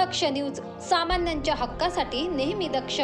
दक्ष news, सामान्यांच्या हक्कासाठी नेहमी दक्ष।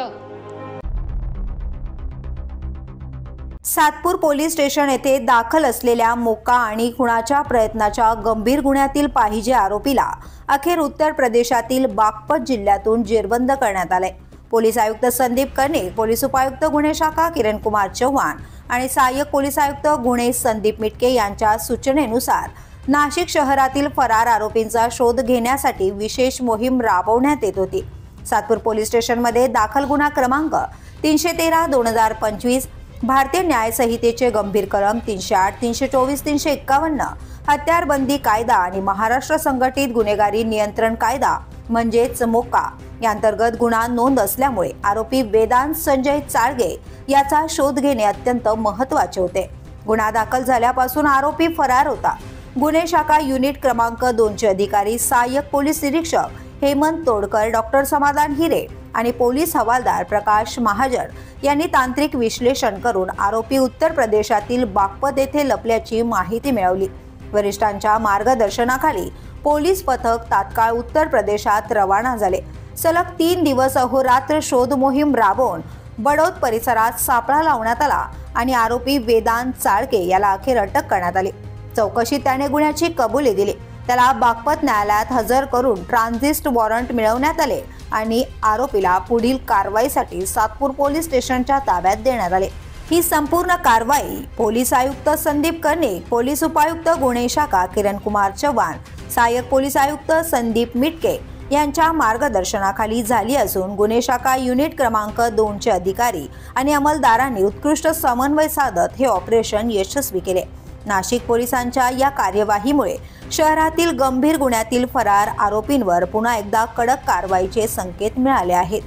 सातपूर पोलीस स्टेशन येथे दाखल असलेल्या मोक्का आणि खुनाच्या प्रयत्नाच्या गंभीर गुन्ह्यातील पाहिजे आरोपीला अखेर उत्तर प्रदेशातील बागपत जिल्ह्यातून जेरबंद करण्यात आले। पोलीस आयुक्त संदीप कर्णिक, पोलीस उपायुक्त गुन्हे शाखा किरण कुमार चव्हाण आणि सहाय्यक पोलीस आयुक्त गुन्हे संदीप मिटके यांच्या सूचनेनुसार नाशिक शहरातील फरार आरोपींचा शोध घेण्यासाठी विशेष मोहीम राबवण्यात येत होती। सातपूर पोलीस स्टेशनमध्ये दाखल गुन्हा क्रमांक 313/2025, भारतीय न्याय संहितेचे गंभीर कलम 308, 324, 351, हत्यारबंदी कायदा आणि महाराष्ट्र संघटित गुन्हेगारी नियंत्रण कायदा म्हणजेच मोक्का यांतर्गत गुन्हा नोंद असल्यामुळे आरोपी वेदांत संजय चाळगे याचा शोध घेणे अत्यंत महत्त्वाचे होते। गुन्हा दाखल झाल्यापासून आरोपी फरार होता। गुन्हे शाखा युनिट क्रमांक 2 चे अधिकारी सहाय्यक पोलीस निरीक्षक हेमंत तोडकर, डॉक्टर समाधान हिरे आणि पोलीस हवालदार प्रकाश महाजन यांनी तांत्रिक विश्लेषण करून आरोपी उत्तर प्रदेशातील बागपत येथे लपल्याची माहिती मिळवली। वरिष्ठांच्या मार्गदर्शनाखाली पोलीस पथक तात्काळ उत्तर प्रदेशात रवाना झाले। सलग 3 दिवस अहोरात्र शोध मोहीम राबवून बडोद परिसरात सापळा लावण्यात आला आणि आरोपी वेदांत चाळगे याला अखेर अटक करण्यात आली। चौकशीत त्याने गुन्ह्याची कबुली दिली। त्याला बागपत न्यायालयात हजर करून ट्रान्झिट वॉरंट मिळवण्यात आले आणि आरोपीला पुढील कारवाईसाठी सातपूर पोलीस स्टेशनच्या ताब्यात देण्यात आले। ही संपूर्ण कारवाई पोलीस आयुक्त संदीप कर्णिक, पोलीस उपायुक्त गुन्हे शाखा किरण कुमार चव्हाण, सहाय्यक पोलीस आयुक्त संदीप मिटके यांच्या मार्गदर्शनाखाली झाली असून गुन्हे शाखा युनिट क्रमांक 2 चे अधिकारी आणि अंमलदारांनी उत्कृष्ट समन्वय साधत हे ऑपरेशन यशस्वी केले। नाशिक पोलिसांच्या या कार्यवाहीमुळे शहरातील गंभीर गुन्ह्यातील फरार आरोपींवर पुन्हा एकदा कडक कारवाईचे संकेत मिळाले आहेत।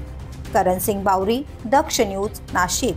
करण सिंग बावरी, दक्ष न्यूज, नाशिक।